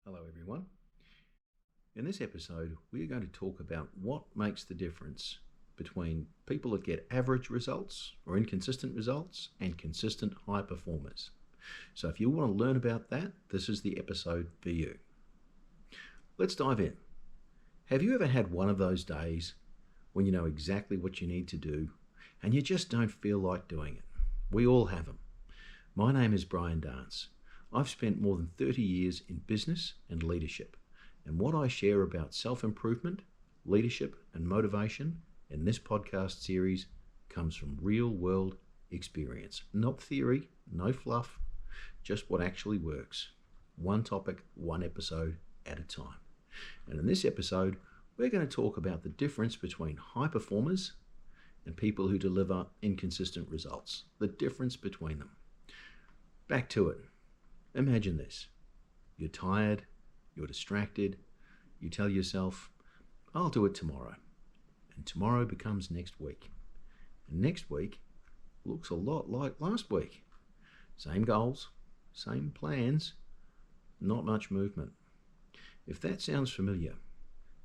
Hello, everyone. In this episode, we are going to talk about what makes the difference between people that get average results or inconsistent results and consistent high performers. So, if you want to learn about that, this is the episode for you. Let's dive in. Have you ever had one of those days when you know exactly what you need to do and you just don't feel like doing it? We all have them. My name is Brian Dance. I've spent more than 30 years in business and leadership, and what I share about self-improvement, leadership, and motivation in this podcast series comes from real-world experience. Not theory, no fluff, just what actually works. One topic, one episode at a time. And in this episode, we're going to talk about the difference between high performers and people who deliver inconsistent results. The difference between them. Back to it. Imagine this. You're tired, you're distracted, you tell yourself, I'll do it tomorrow. And tomorrow becomes next week. And next week looks a lot like last week. Same goals, same plans, not much movement. If that sounds familiar,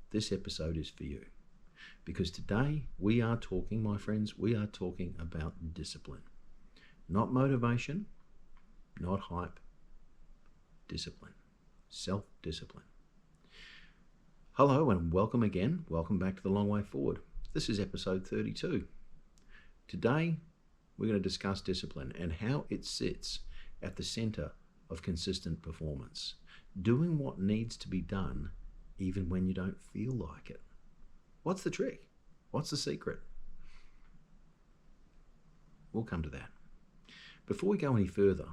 this episode is for you. Because today we are talking, my friends, we are talking about discipline. Not motivation, not hype. Discipline, self-discipline. Hello and welcome again. Welcome back to The Long Way Forward. This is episode 32. Today, we're going to discuss discipline and how it sits at the center of consistent performance. Doing what needs to be done even when you don't feel like it. What's the trick? What's the secret? We'll come to that. Before we go any further,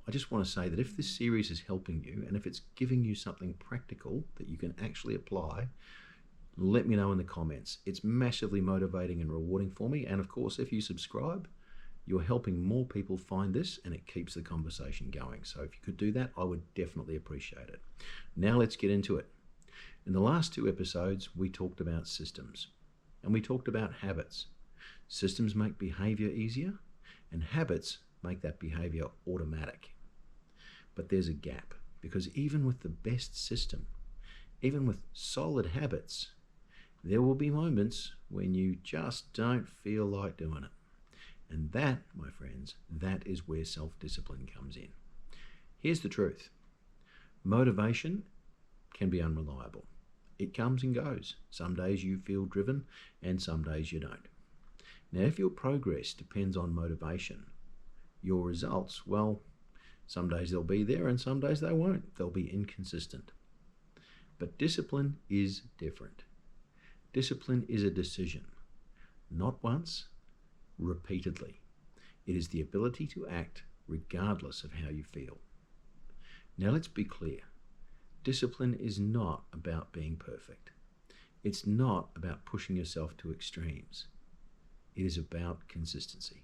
I just want to say that if this series is helping you and if it's giving you something practical that you can actually apply, let me know in the comments. It's massively motivating and rewarding for me. And of course, if you subscribe, you're helping more people find this and it keeps the conversation going. So if you could do that, I would definitely appreciate it. Now let's get into it. In the last two episodes, we talked about systems and we talked about habits. Systems make behavior easier and habits make that behavior automatic. But there's a gap because even with the best system, even with solid habits, there will be moments when you just don't feel like doing it. And that, my friends, that is where self-discipline comes in. Here's the truth. Motivation can be unreliable. It comes and goes. Some days you feel driven and some days you don't. Now, if your progress depends on motivation, your results, well, some days they'll be there and some days they won't. They'll be inconsistent. But discipline is different. Discipline is a decision. Not once, repeatedly. It is the ability to act regardless of how you feel. Now let's be clear. Discipline is not about being perfect. It's not about pushing yourself to extremes. It is about consistency.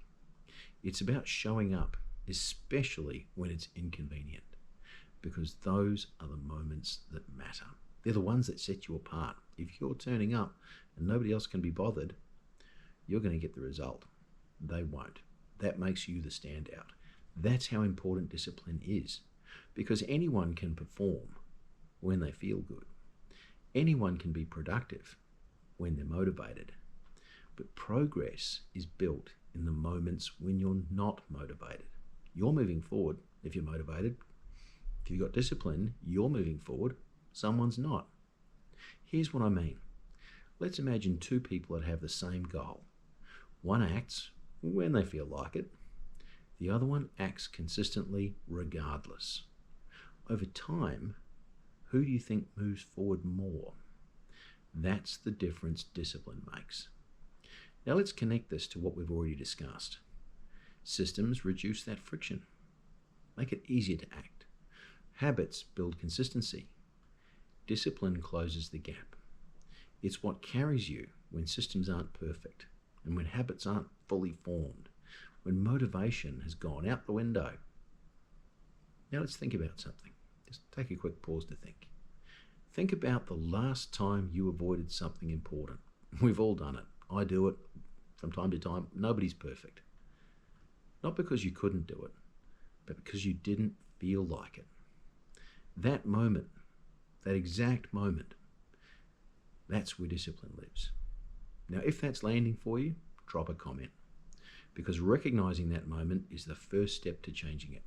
It's about showing up, especially when it's inconvenient, because those are the moments that matter. They're the ones that set you apart. If you're turning up and nobody else can be bothered, you're going to get the result. They won't. That makes you the standout. That's how important discipline is, because anyone can perform when they feel good. Anyone can be productive when they're motivated. But progress is built in the moments when you're not motivated. You're moving forward if you're motivated. If you've got discipline, you're moving forward. Someone's not. Here's what I mean. Let's imagine two people that have the same goal. One acts when they feel like it. The other one acts consistently regardless. Over time, who do you think moves forward more? That's the difference discipline makes. Now let's connect this to what we've already discussed. Systems reduce that friction, make it easier to act. Habits build consistency. Discipline closes the gap. It's what carries you when systems aren't perfect and when habits aren't fully formed, when motivation has gone out the window. Now let's think about something. Just take a quick pause to think. Think about the last time you avoided something important. We've all done it. I do it from time to time. Nobody's perfect. Not because you couldn't do it, but because you didn't feel like it. That moment that exact moment, that's where discipline lives. Now, if that's landing for you, drop a comment, because recognizing that moment is the first step to changing it.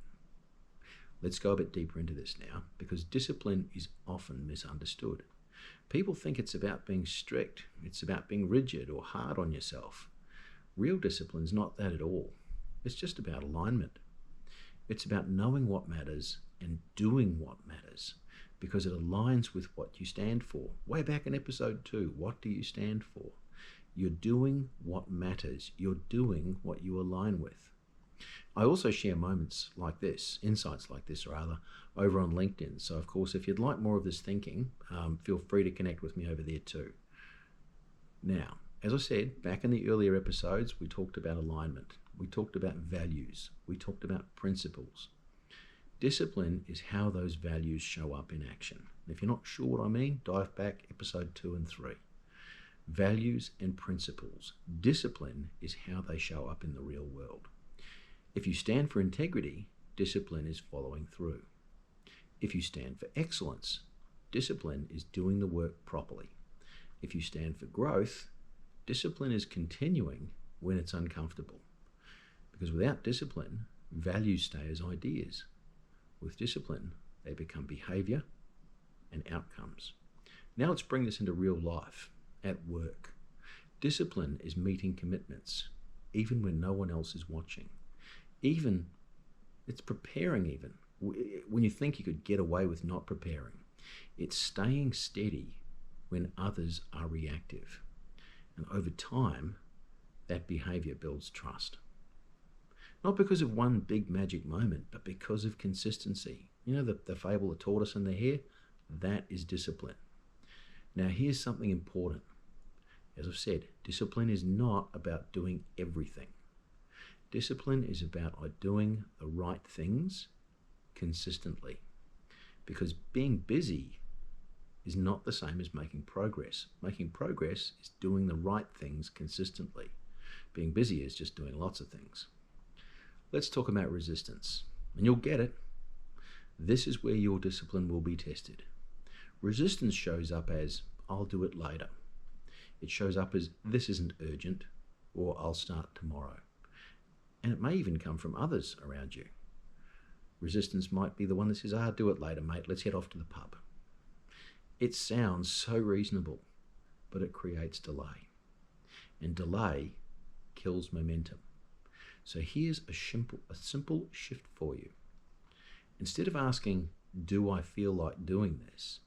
Let's go a bit deeper into this now, because discipline is often misunderstood. People think it's about being strict, it's about being rigid or hard on yourself. Real discipline's not that at all. It's just about alignment. It's about knowing what matters and doing what matters, because it aligns with what you stand for. Way back in episode 2, what do you stand for? You're doing what matters. You're doing what you align with. I also share moments like this, insights like this rather, over on LinkedIn. So of course, if you'd like more of this thinking, feel free to connect with me over there too. Now, as I said, back in the earlier episodes, we talked about alignment. We talked about values. We talked about principles. Discipline is how those values show up in action. If you're not sure what I mean, dive back episode 2 and 3. Values and principles. Discipline is how they show up in the real world. If you stand for integrity, discipline is following through. If you stand for excellence, discipline is doing the work properly. If you stand for growth, discipline is continuing when it's uncomfortable. Because without discipline, values stay as ideas. With discipline, they become behavior and outcomes. Now let's bring this into real life, at work. Discipline is meeting commitments, even when no one else is watching. It's preparing even, when you think you could get away with not preparing. It's staying steady when others are reactive. And over time, that behavior builds trust. Not because of one big magic moment, but because of consistency. You know the fable, the tortoise and the hare? That is discipline. Now here's something important. As I've said, discipline is not about doing everything. Discipline is about doing the right things consistently. Because being busy is not the same as making progress. Making progress is doing the right things consistently. Being busy is just doing lots of things. Let's talk about resistance, and you'll get it. This is where your discipline will be tested. Resistance shows up as, I'll do it later. It shows up as, this isn't urgent, or I'll start tomorrow. And it may even come from others around you. Resistance might be the one that says, do it later, mate, let's head off to the pub. It sounds so reasonable, but it creates delay. And delay kills momentum. So here's a simple shift for you. Instead of asking, do I feel like doing this?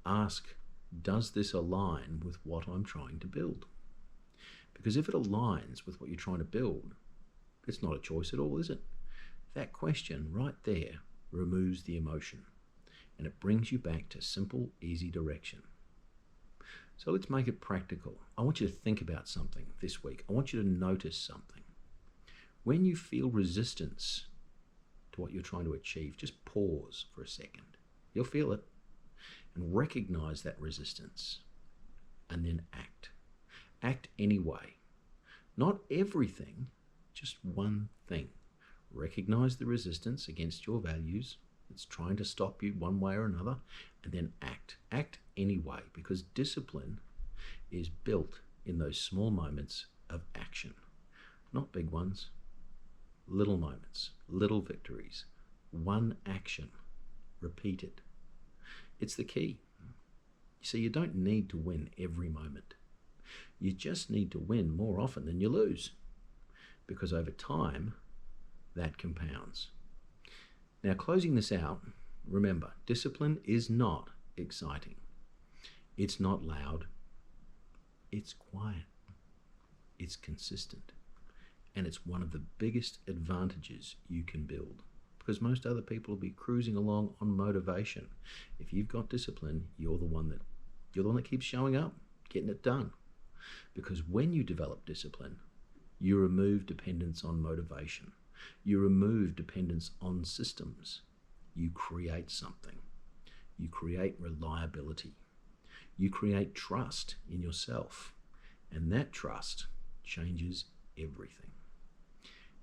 Ask, does this align with what I'm trying to build? Because if it aligns with what you're trying to build, it's not a choice at all, is it? That question right there removes the emotion, and it brings you back to simple, easy direction. So let's make it practical. I want you to think about something this week. I want you to notice something. When you feel resistance to what you're trying to achieve, just pause for a second. You'll feel it. And recognize that resistance. And then act. Act anyway. Not everything, just one thing. Recognize the resistance against your values. It's trying to stop you one way or another. And then act. Act anyway, because discipline is built in those small moments of action. Not big ones. Little moments, little victories, one action, repeat it. It's the key. You see, you don't need to win every moment. You just need to win more often than you lose, because over time, that compounds. Now, closing this out, remember, discipline is not exciting. It's not loud. It's quiet. It's consistent. And it's one of the biggest advantages you can build, because most other people will be cruising along on motivation. If you've got discipline, you're the one that keeps showing up, getting it done. Because when you develop discipline, you remove dependence on motivation. You remove dependence on systems. You create something. You create reliability. You create trust in yourself. And that trust changes everything.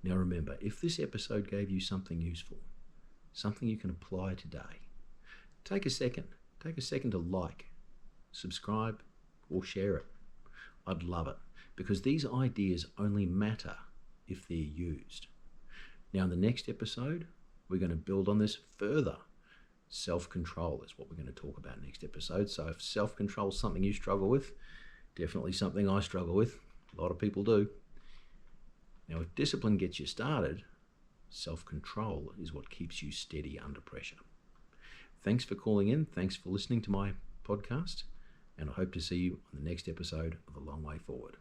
Now remember, if this episode gave you something useful, something you can apply today, take a second, take a second to like, subscribe, or share it. I'd love it, because these ideas only matter if they're used. Now, in the next episode, we're going to build on this further. Self-control is what we're going to talk about next episode. So if self-control is something you struggle with, definitely something I struggle with. A lot of people do. Now, if discipline gets you started, self-control is what keeps you steady under pressure. Thanks for calling in. Thanks for listening to my podcast. And I hope to see you on the next episode of A Long Way Forward.